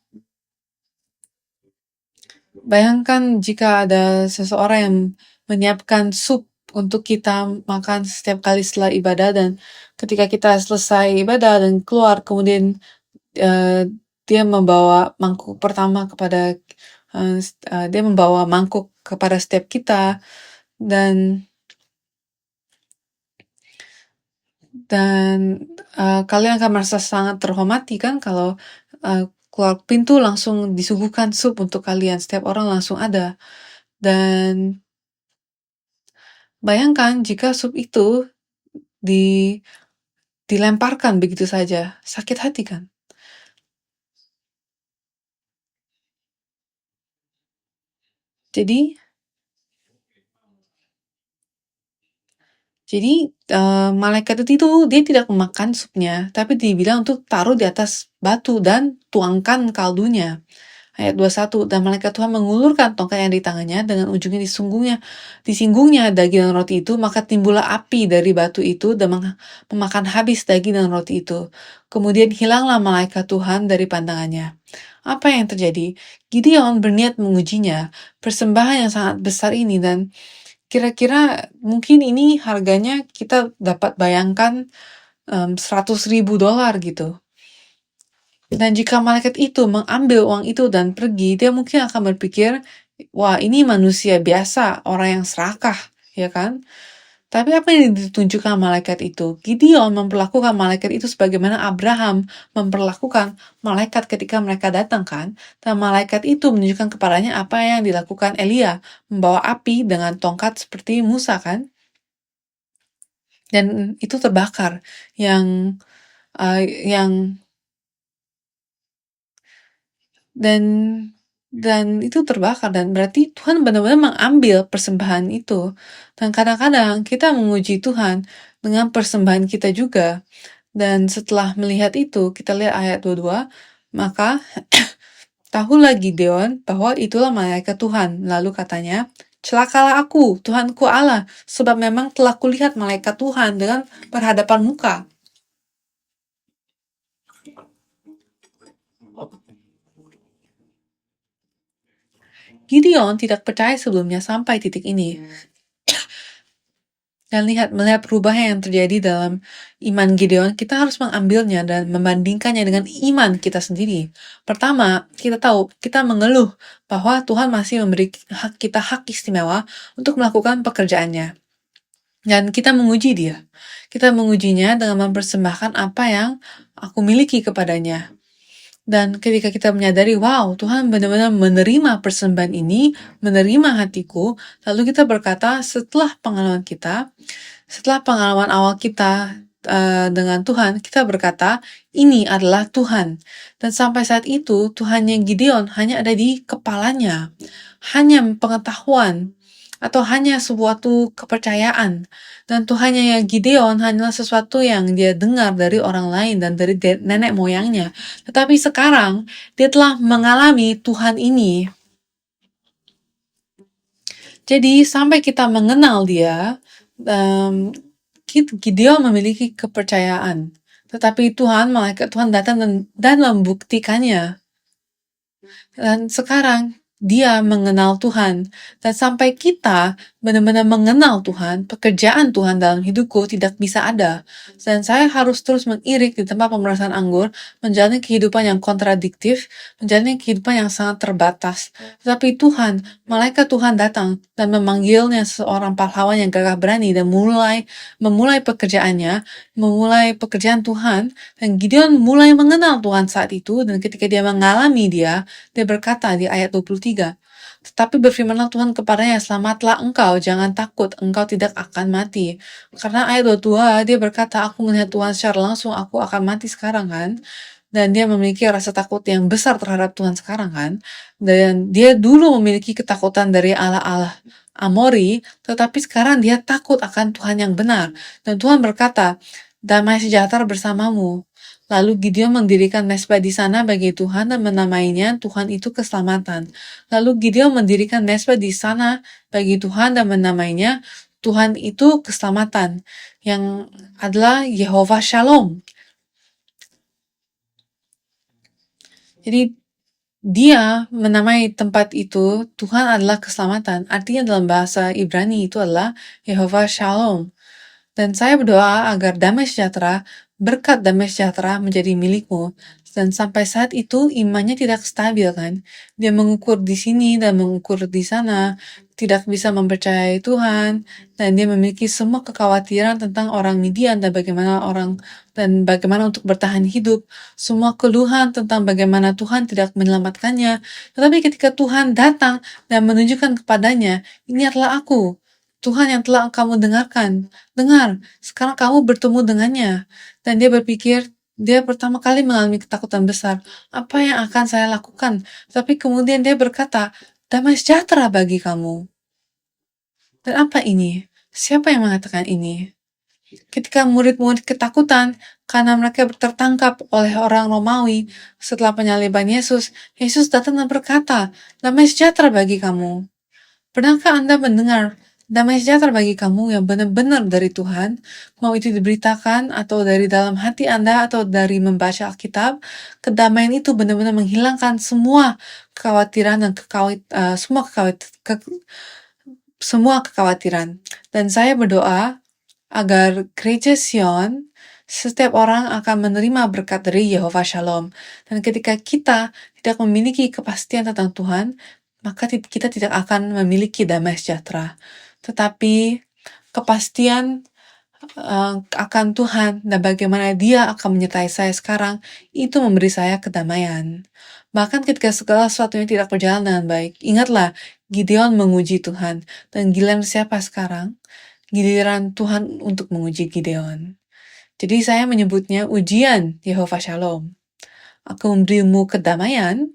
jika ada seseorang yang menyiapkan sup untuk kita makan setiap kali setelah ibadah, dan ketika kita selesai ibadah dan keluar, kemudian dia membawa mangkuk pertama kepada dia membawa mangkuk kepada setiap kita, dan kalian akan merasa sangat terhormati kan kalau keluar pintu langsung disuguhkan sup untuk kalian, setiap orang langsung ada. Dan bayangkan jika sup itu dilemparkan begitu saja, sakit hati kan? Jadi malaikat itu dia tidak memakan supnya, tapi dibilang untuk taruh di atas batu dan tuangkan kaldunya. Ayat 21, dan malaikat Tuhan mengulurkan tongkat yang di tangannya, dengan ujungnya disinggungnya daging dan roti itu, maka timbullah api dari batu itu dan memakan habis daging dan roti itu. Kemudian hilanglah malaikat Tuhan dari pandangannya. Apa yang terjadi? Gideon berniat mengujinya, persembahan yang sangat besar ini, dan kira-kira mungkin ini harganya kita dapat bayangkan $100,000 gitu. Dan jika malaikat itu mengambil uang itu dan pergi, dia mungkin akan berpikir, wah ini manusia biasa, orang yang serakah, ya kan? Tapi apa yang ditunjukkan malaikat itu? Gideon memperlakukan malaikat itu sebagaimana Abraham memperlakukan malaikat ketika mereka datang kan? Dan malaikat itu menunjukkan kepadanya apa yang dilakukan Elia, membawa api dengan tongkat seperti Musa kan? Dan itu terbakar, yang dan itu terbakar, dan berarti Tuhan benar-benar mengambil persembahan itu. Dan kadang-kadang kita menguji Tuhan dengan persembahan kita juga. Dan setelah melihat itu, kita lihat ayat 22, maka tahulah Gideon bahwa itulah malaikat Tuhan. Lalu katanya, celakalah aku, Tuhanku Allah, sebab memang telah kulihat malaikat Tuhan dengan berhadapan muka. Gideon tidak percaya sebelumnya sampai titik ini. Dan melihat perubahan yang terjadi dalam iman Gideon, kita harus mengambilnya dan membandingkannya dengan iman kita sendiri. Pertama, kita tahu, kita mengeluh bahwa Tuhan masih memberi kita hak istimewa untuk melakukan pekerjaannya. Dan kita menguji dia. Kita mengujinya dengan mempersembahkan apa yang aku miliki kepadanya. Dan ketika kita menyadari, wow, Tuhan benar-benar menerima persembahan ini, menerima hatiku, lalu kita berkata setelah pengalaman awal kita dengan Tuhan, kita berkata, ini adalah Tuhan. Dan sampai saat itu, Tuhannya Gideon hanya ada di kepalanya. Hanya pengetahuan, atau hanya suatu kepercayaan. Dan Tuhannya yang Gideon hanyalah sesuatu yang dia dengar dari orang lain dan dari nenek moyangnya. Tetapi sekarang dia telah mengalami Tuhan ini. Jadi sampai kita mengenal dia, Gideon memiliki kepercayaan. Tetapi malaikat Tuhan datang dan membuktikannya. Dan sekarang dia mengenal Tuhan. Dan sampai kita benar-benar mengenal Tuhan, pekerjaan Tuhan dalam hidupku tidak bisa ada. Dan saya harus terus mengirik di tempat pemerasan anggur, menjalani kehidupan yang kontradiktif, menjalani kehidupan yang sangat terbatas. Tetapi Tuhan, malaikat Tuhan datang dan memanggilnya seorang pahlawan yang gagah berani dan memulai pekerjaannya, memulai pekerjaan Tuhan. Dan Gideon mulai mengenal Tuhan saat itu, dan ketika dia mengalami dia berkata di ayat 23, tetapi berfirmanlah Tuhan kepadanya, selamatlah engkau, jangan takut, engkau tidak akan mati. Karena ayat 22 dia berkata, aku melihat Tuhan secara langsung, aku akan mati sekarang kan. dan dia memiliki rasa takut yang besar terhadap Tuhan sekarang kan, dan dia dulu memiliki ketakutan dari Allah-Allah Amori, tetapi sekarang dia takut akan Tuhan yang benar, dan Tuhan berkata, damai sejahtera bersamamu. Lalu Gideon mendirikan mesbah di sana bagi Tuhan dan menamainya Tuhan itu keselamatan. Lalu Gideon mendirikan mesbah di sana bagi Tuhan dan menamainya Tuhan itu keselamatan, yang adalah Yehova Shalom. Jadi dia menamai tempat itu Tuhan adalah keselamatan. Artinya dalam bahasa Ibrani itu adalah Yehova Shalom. Dan saya berdoa agar damai sejahtera, berkat damai sejahtera menjadi milikmu. Dan sampai saat itu imannya tidak stabil kan. Dia mengukur di sini dan mengukur di sana, tidak bisa mempercayai Tuhan, dan dia memiliki semua kekhawatiran tentang orang Midian dan bagaimana untuk bertahan hidup, semua keluhan tentang bagaimana Tuhan tidak menyelamatkannya. Tetapi ketika Tuhan datang dan menunjukkan kepadanya, ini adalah aku, Tuhan yang telah kamu dengarkan. Dengar, sekarang kamu bertemu dengannya. Dan dia berpikir, dia pertama kali mengalami ketakutan besar. Apa yang akan saya lakukan? Tapi kemudian dia berkata, damai sejahtera bagi kamu. Dan apa ini? Siapa yang mengatakan ini? Ketika murid-murid ketakutan karena mereka tertangkap oleh orang Romawi setelah penyaliban Yesus, Yesus datang dan berkata, damai sejahtera bagi kamu. Pernahkah Anda mendengar damai sejahtera bagi kamu yang benar-benar dari Tuhan, mau itu diberitakan atau dari dalam hati Anda atau dari membaca Alkitab, kedamaian itu benar-benar menghilangkan semua kekhawatiran dan semua kekhawatiran. Dan saya berdoa agar gereja Sion, setiap orang akan menerima berkat dari Yehova Shalom. Dan ketika kita tidak memiliki kepastian tentang Tuhan, maka kita tidak akan memiliki damai sejahtera. Tetapi kepastian akan Tuhan dan bagaimana Dia akan menyertai saya sekarang, itu memberi saya kedamaian. Bahkan ketika segala sesuatunya tidak berjalan dengan baik, ingatlah Gideon menguji Tuhan. Dan giliran siapa sekarang? Giliran Tuhan untuk menguji Gideon. Jadi saya menyebutnya ujian Yehova Shalom. Aku memberimu kedamaian,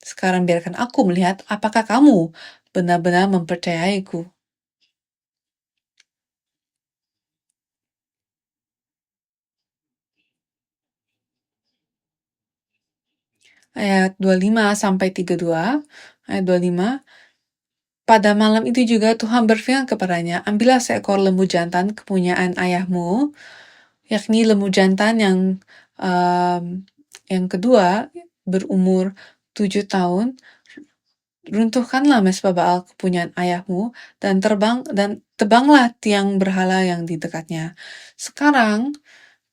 sekarang biarkan aku melihat apakah kamu benar-benar mempercayaiku. Ayat 25-32, ayat 25, pada malam itu juga Tuhan berfirman kepadanya, ambillah seekor lembu jantan kepunyaan ayahmu, yakni lembu jantan yang kedua berumur 7 tahun, runtuhkanlah mesbah Baal kepunyaan ayahmu dan tebanglah tiang berhala yang di dekatnya. Sekarang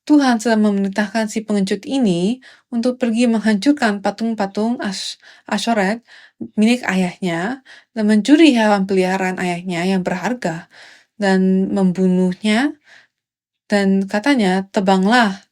Tuhan sedang memerintahkan si pengecut ini untuk pergi menghancurkan patung-patung Ashoret milik ayahnya dan mencuri hewan peliharaan ayahnya yang berharga dan membunuhnya, dan katanya tebanglah,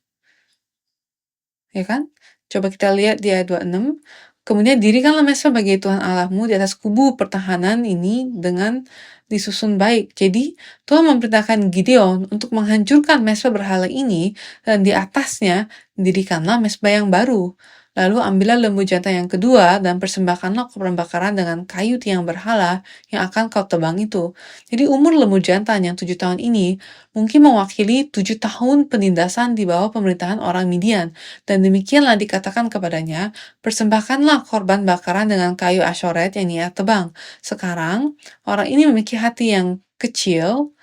ya kan? Coba kita lihat di ayat 26. Kemudian dirikanlah mesbah bagi Tuhan Allahmu di atas kubu pertahanan ini dengan disusun baik. Jadi Tuhan memerintahkan Gideon untuk menghancurkan mesbah berhala ini dan di atasnya dirikanlah mesbah yang baru. Lalu ambillah lembu jantan yang kedua dan persembahkanlah korban bakaran dengan kayu tiang berhala yang akan kau tebang itu. Jadi umur lembu jantan yang 7 tahun ini mungkin mewakili 7 tahun penindasan di bawah pemerintahan orang Midian. Dan demikianlah dikatakan kepadanya, persembahkanlah korban bakaran dengan kayu ashoret yang ia tebang. Sekarang, orang ini memiliki hati yang kecil,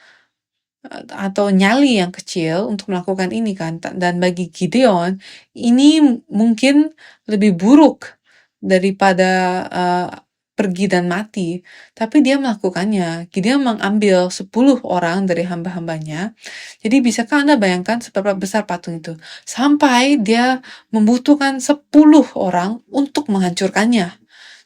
atau nyali yang kecil untuk melakukan ini kan. Dan bagi Gideon, ini mungkin lebih buruk daripada pergi dan mati. Tapi dia melakukannya. Gideon mengambil 10 orang dari hamba-hambanya. Jadi bisakah Anda bayangkan seberapa besar patung itu? Sampai dia membutuhkan 10 orang untuk menghancurkannya.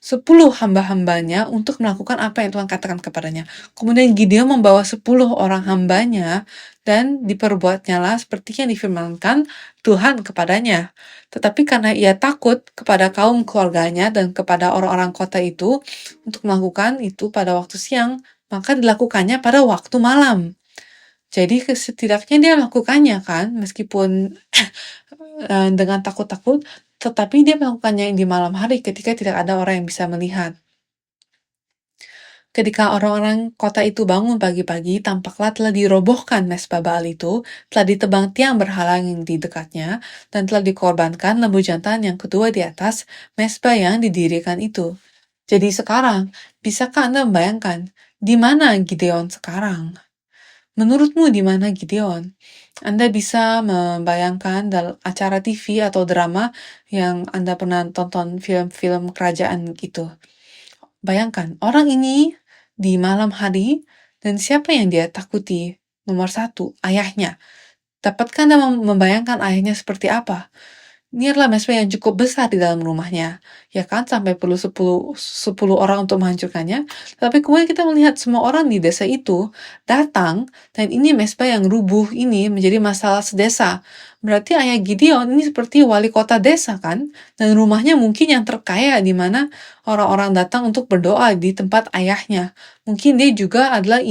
10 hamba-hambanya untuk melakukan apa yang Tuhan katakan kepadanya. Kemudian Gideon membawa 10 orang hambanya dan diperbuatnyalah seperti yang difirmankan Tuhan kepadanya. Tetapi karena ia takut kepada kaum keluarganya dan kepada orang-orang kota itu untuk melakukan itu pada waktu siang, maka dilakukannya pada waktu malam. Jadi setidaknya dia melakukannya kan, meskipun dengan takut-takut, tetapi dia melakukannya di malam hari ketika tidak ada orang yang bisa melihat. Ketika orang-orang kota itu bangun pagi-pagi, tampaklah telah dirobohkan mesbah Baal itu, telah ditebang tiang berhala yang di dekatnya, dan telah dikorbankan lembu jantan yang kedua di atas mesbah yang didirikan itu. Jadi sekarang, bisakah Anda membayangkan di mana Gideon sekarang? Menurutmu di mana Gideon? Anda bisa membayangkan dalam acara TV atau drama yang Anda pernah tonton film-film kerajaan gitu. Bayangkan, orang ini di malam hari, dan siapa yang dia takuti? Nomor satu, ayahnya. Dapatkah Anda membayangkan ayahnya seperti apa? Ini adalah mesbah yang cukup besar di dalam rumahnya, ya kan? Sampai perlu 10 orang untuk menghancurkannya. Tapi kemudian kita melihat semua orang di desa itu datang, dan ini mesbah yang rubuh ini menjadi masalah sedesa. Berarti ayah Gideon ini seperti wali kota desa kan? Dan rumahnya mungkin yang terkaya di mana orang-orang datang untuk berdoa di tempat ayahnya. Mungkin dia juga adalah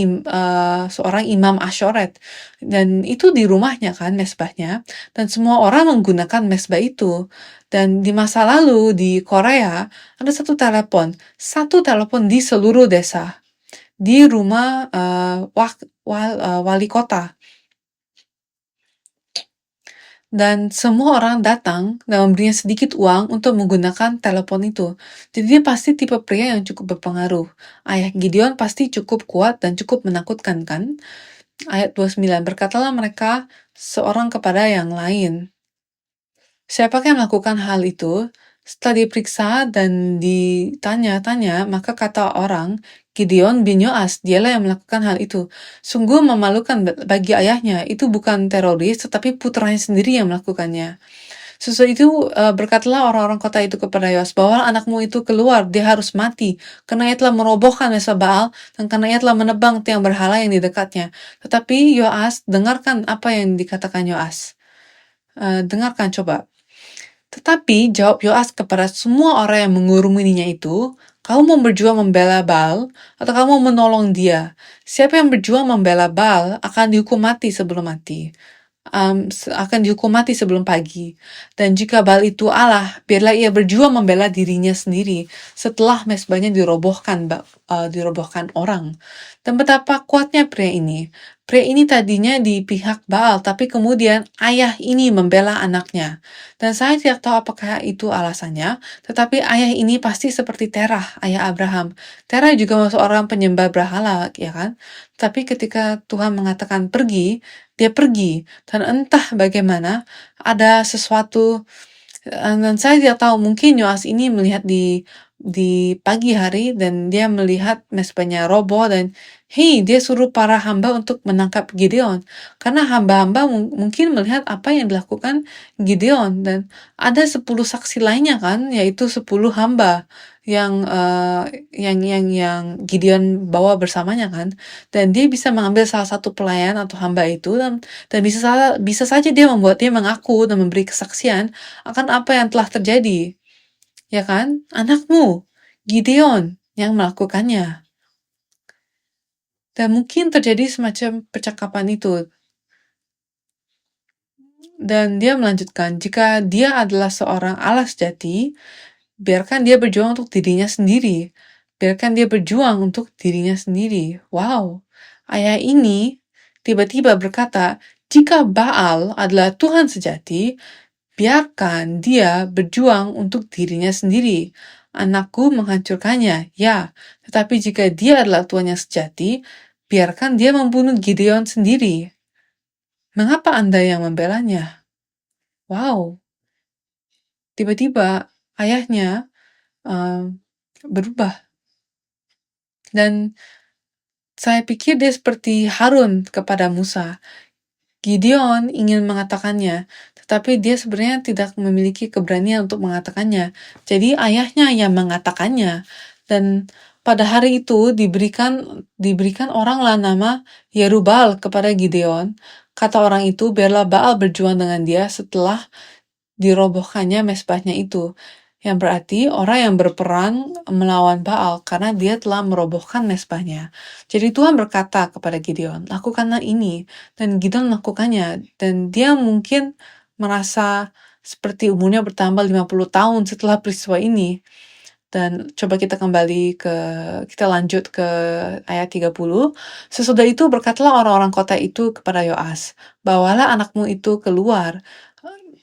seorang imam asyoret. Dan itu di rumahnya kan mesbahnya. Dan semua orang menggunakan mesbah itu. Dan di masa lalu di Korea ada satu telepon di seluruh desa, di rumah wali kota. Dan semua orang datang dan memberinya sedikit uang untuk menggunakan telepon itu. Jadi dia pasti tipe pria yang cukup berpengaruh. Ayah Gideon pasti cukup kuat dan cukup menakutkan kan? Ayat 29, berkatalah mereka seorang kepada yang lain. Siapakah yang melakukan hal itu? Setelah diperiksa dan ditanya-tanya, maka kata orang, Gideon bin Yoas, dialah yang melakukan hal itu. Sungguh memalukan bagi ayahnya, itu bukan teroris, tetapi putranya sendiri yang melakukannya. Sesudah itu berkatalah orang-orang kota itu kepada Yoas, bawalah anakmu itu keluar, dia harus mati, karena ia telah merobohkan mesbah Baal, dan karena ia telah menebang tiang berhala yang di dekatnya. Tetapi Yoas, dengarkan apa yang dikatakan Yoas. Dengarkan coba. Tetapi jawab Yoas kepada semua orang yang mengurumuninya itu, kamu mau berjuang membela Baal, atau kamu menolong dia? Siapa yang berjuang membela Baal akan dihukum mati sebelum mati. Akan dihukum mati sebelum pagi. Dan jika Baal itu Allah, biarlah ia berjuang membela dirinya sendiri setelah mesbahnya dirobohkan orang. Dan betapa kuatnya pria ini. Pria ini tadinya di pihak Baal, tapi kemudian ayah ini membela anaknya. Dan saya tidak tahu apakah itu alasannya, tetapi ayah ini pasti seperti Terah, ayah Abraham. Terah juga masuk orang penyembah berhala, ya kan? Tapi ketika Tuhan mengatakan pergi, dia pergi. Dan entah bagaimana, ada sesuatu, dan saya tidak tahu, mungkin Yoas ini melihat di pagi hari, dan dia melihat mesbahnya roboh, dan dia suruh para hamba untuk menangkap Gideon. Karena hamba-hamba mungkin melihat apa yang dilakukan Gideon, dan ada 10 saksi lainnya kan, yaitu 10 hamba yang Gideon bawa bersamanya kan, dan dia bisa mengambil salah satu pelayan atau hamba itu, dan bisa saja dia membuat dia mengaku dan memberi kesaksian akan apa yang telah terjadi, ya kan? Anakmu Gideon yang melakukannya. Dan mungkin terjadi semacam percakapan itu. Dan dia melanjutkan, jika dia adalah seorang Allah sejati, biarkan dia berjuang untuk dirinya sendiri. Biarkan dia berjuang untuk dirinya sendiri. Wow, ayah ini tiba-tiba berkata, jika Baal adalah Tuhan sejati, biarkan dia berjuang untuk dirinya sendiri. Anakku menghancurkannya, ya. Tetapi jika dia adalah Tuhan yang sejati, biarkan dia membunuh Gideon sendiri. Mengapa Anda yang membelanya? Wow. Tiba-tiba ayahnya berubah. Dan saya pikir dia seperti Harun kepada Musa. Gideon ingin mengatakannya, tetapi dia sebenarnya tidak memiliki keberanian untuk mengatakannya. Jadi ayahnya yang mengatakannya. Dan pada hari itu diberikan oranglah nama Yerubal kepada Gideon. Kata orang itu, biarlah Baal berjuang dengan dia setelah dirobohkannya mesbahnya itu. Yang berarti orang yang berperang melawan Baal karena dia telah merobohkan mesbahnya. Jadi Tuhan berkata kepada Gideon, lakukanlah ini. Dan Gideon melakukannya. Dan dia mungkin merasa seperti umurnya bertambah 50 tahun setelah peristiwa ini. Dan coba kita lanjut ke ayat 30. Sesudah itu berkatalah orang-orang kota itu kepada Yoas, "Bawalah anakmu itu keluar.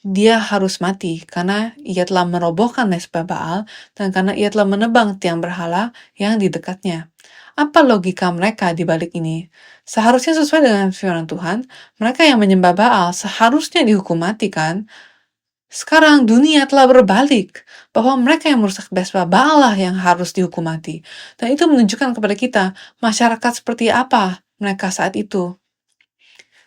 Dia harus mati, karena ia telah merobohkan mezbah Baal, dan karena ia telah menebang tiang berhala yang di dekatnya." Apa logika mereka di balik ini? Seharusnya sesuai dengan firman Tuhan, mereka yang menyembah Baal seharusnya dihukum mati, kan? Sekarang dunia telah berbalik, bahwa mereka yang merusak mezbah Baal lah yang harus dihukum mati. Dan itu menunjukkan kepada kita masyarakat seperti apa mereka saat itu.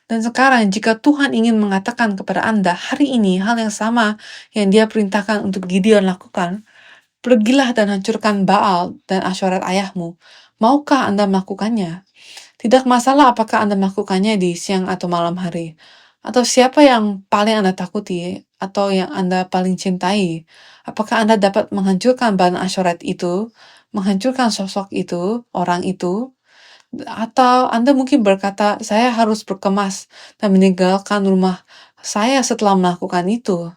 Dan sekarang jika Tuhan ingin mengatakan kepada Anda hari ini hal yang sama yang Dia perintahkan untuk Gideon lakukan, pergilah dan hancurkan Baal dan Asyarat ayahmu. Maukah Anda melakukannya? Tidak masalah apakah Anda melakukannya di siang atau malam hari, atau siapa yang paling Anda takuti, atau yang Anda paling cintai. Apakah Anda dapat menghancurkan Baal Asyarat itu, menghancurkan sosok itu, orang itu, atau Anda mungkin berkata, saya harus berkemas dan meninggalkan rumah saya setelah melakukan itu.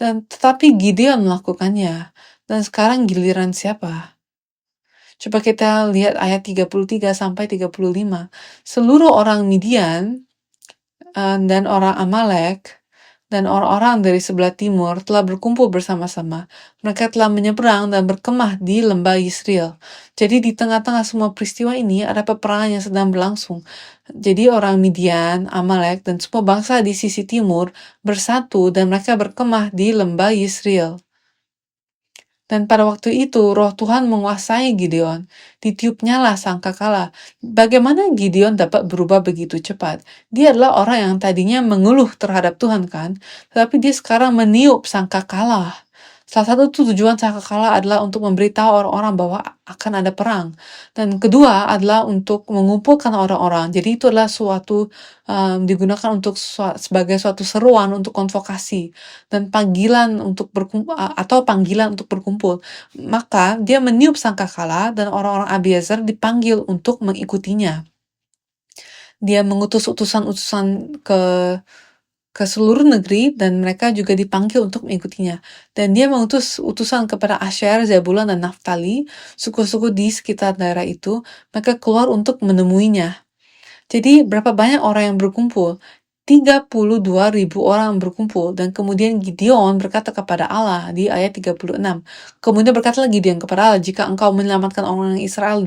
Dan tetapi Gideon melakukannya. Dan sekarang giliran siapa? Coba kita lihat ayat 33 sampai 35. Seluruh orang Midian dan orang Amalek dan orang-orang dari sebelah timur telah berkumpul bersama-sama. Mereka telah menyeberang dan berkemah di lembah Yisrael. Jadi di tengah-tengah semua peristiwa ini ada peperangan yang sedang berlangsung. Jadi orang Midian, Amalek, dan semua bangsa di sisi timur bersatu dan mereka berkemah di lembah Yisrael. Dan pada waktu itu, roh Tuhan menguasai Gideon. Ditiupnyalah sangkakala. Bagaimana Gideon dapat berubah begitu cepat? Dia adalah orang yang tadinya mengeluh terhadap Tuhan, kan? Tetapi dia sekarang meniup sangkakala. Salah satu tujuan sangkakala adalah untuk memberitahu orang-orang bahwa akan ada perang. Dan kedua adalah untuk mengumpulkan orang-orang. Jadi itu adalah digunakan untuk sebagai suatu seruan untuk konvokasi dan panggilan untuk berkumpul. Maka dia meniup sangkakala dan orang-orang Abiezer dipanggil untuk mengikutinya. Dia mengutus utusan-utusan ke seluruh negeri dan mereka juga dipanggil untuk mengikutinya. Dan dia mengutus utusan kepada Asher, Zebulun, dan Naftali, suku-suku di sekitar daerah itu. Mereka keluar untuk menemuinya. Jadi berapa banyak orang yang berkumpul? 32.000 orang berkumpul, dan kemudian Gideon berkata kepada Allah di ayat 36. Kemudian berkatalah Gideon kepada Allah, jika engkau menyelamatkan orang Israel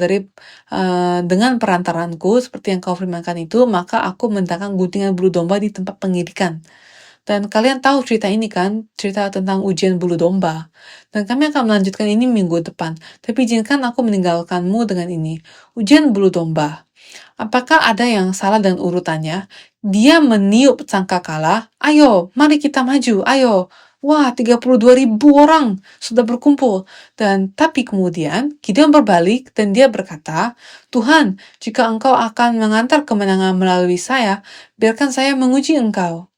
dengan perantaranku, seperti yang kau firmankan itu, maka aku mendatangkan guntingan bulu domba di tempat pengidikan. Dan kalian tahu cerita ini, kan? Cerita tentang ujian bulu domba. Dan kami akan melanjutkan ini minggu depan. Tapi izinkan aku meninggalkanmu dengan ini. Ujian bulu domba. Apakah ada yang salah dengan urutannya? Dia meniup sangkakala, ayo, mari kita maju, ayo. Wah, 32.000 orang sudah berkumpul. Tapi kemudian Gideon berbalik dan dia berkata, Tuhan, jika engkau akan mengantar kemenangan melalui saya, biarkan saya menguji engkau.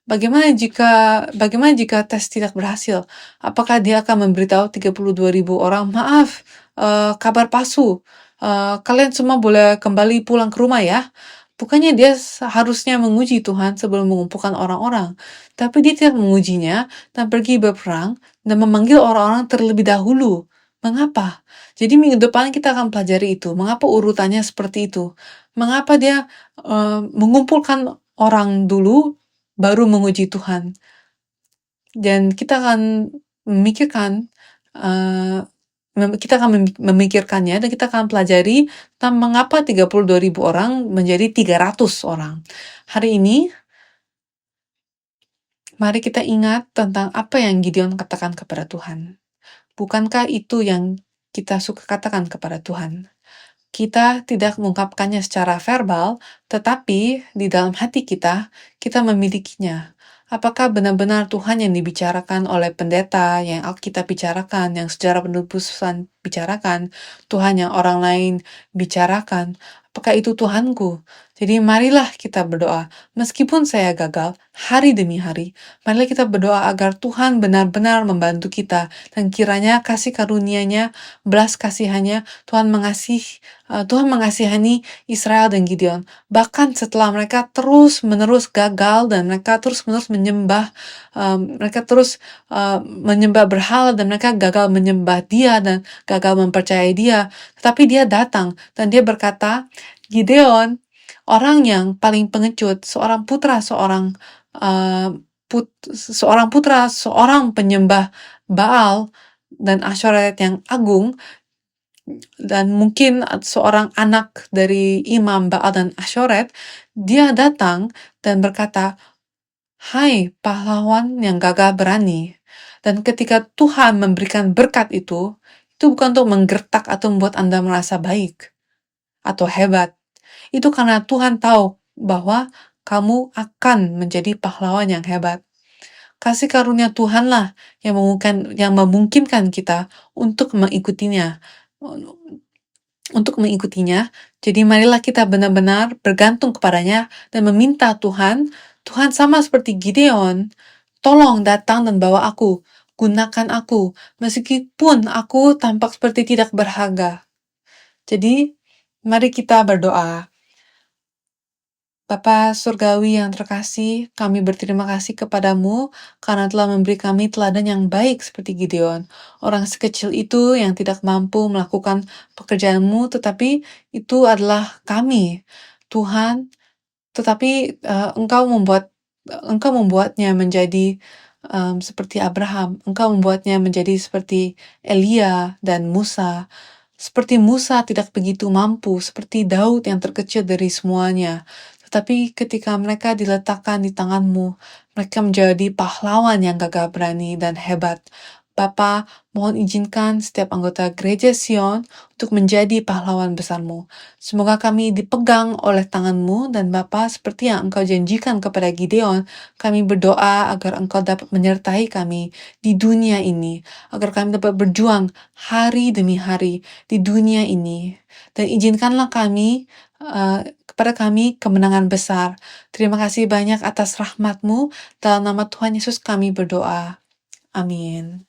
Bagaimana jika tes tidak berhasil? Apakah dia akan memberitahu 32.000 orang, maaf, kabar palsu, kalian semua boleh kembali pulang ke rumah ya? Bukannya dia seharusnya menguji Tuhan sebelum mengumpulkan orang-orang, tapi dia tidak mengujinya dan pergi berperang dan memanggil orang-orang terlebih dahulu. Mengapa? Jadi minggu depan kita akan pelajari itu. Mengapa urutannya seperti itu? Mengapa dia mengumpulkan orang dulu baru menguji Tuhan? Dan kita akan memikirkan memikirkannya dan kita akan pelajari tentang mengapa 32.000 orang menjadi 300 orang. Hari ini, mari kita ingat tentang apa yang Gideon katakan kepada Tuhan. Bukankah itu yang kita suka katakan kepada Tuhan? Kita tidak mengungkapkannya secara verbal, tetapi di dalam hati kita memilikinya. Apakah benar-benar Tuhan yang dibicarakan oleh pendeta, yang Alkitab bicarakan, yang sejarah penebusan bicarakan, Tuhan yang orang lain bicarakan? apakah itu Tuhanku? Jadi marilah kita berdoa, meskipun saya gagal hari demi hari, marilah kita berdoa agar Tuhan benar-benar membantu kita, dan kiranya kasih karunia-Nya, belas kasihannya, Tuhan mengasihani Israel dan Gideon. Bahkan setelah mereka terus-menerus gagal dan mereka terus-menerus menyembah berhala, dan mereka gagal menyembah Dia dan gagal mempercayai Dia. Tetapi Dia datang dan Dia berkata, Gideon, orang yang paling pengecut, seorang penyembah Baal dan Asyoret yang agung, dan mungkin seorang anak dari imam Baal dan Asyoret, dia datang dan berkata, hai pahlawan yang gagah berani. Dan ketika Tuhan memberikan berkat itu bukan untuk menggertak atau membuat Anda merasa baik atau hebat. Itu karena Tuhan tahu bahwa kamu akan menjadi pahlawan yang hebat. Kasih karunia Tuhanlah yang memungkinkan kita untuk mengikutinya. Jadi marilah kita benar-benar bergantung kepadanya dan meminta Tuhan sama seperti Gideon, tolong datang dan bawa aku, gunakan aku, meskipun aku tampak seperti tidak berharga. Jadi, mari kita berdoa. Bapa Surgawi yang terkasih, kami berterima kasih kepadamu karena telah memberi kami teladan yang baik seperti Gideon. Orang sekecil itu yang tidak mampu melakukan pekerjaanmu, tetapi itu adalah kami. Tuhan, tetapi Engkau membuatnya menjadi seperti Abraham. Engkau membuatnya menjadi seperti Elia dan Musa. Seperti Musa tidak begitu mampu, seperti Daud yang terkecil dari semuanya. Tetapi ketika mereka diletakkan di tangan-Mu, mereka menjadi pahlawan yang gagah berani dan hebat. Bapa, mohon izinkan setiap anggota Gereja Sion untuk menjadi pahlawan besar-Mu. Semoga kami dipegang oleh tangan-Mu, dan Bapa, seperti yang Engkau janjikan kepada Gideon, kami berdoa agar Engkau dapat menyertai kami di dunia ini, agar kami dapat berjuang hari demi hari di dunia ini. Dan izinkanlah kepada kami kemenangan besar. Terima kasih banyak atas rahmat-Mu. Dalam nama Tuhan Yesus kami berdoa. Amin.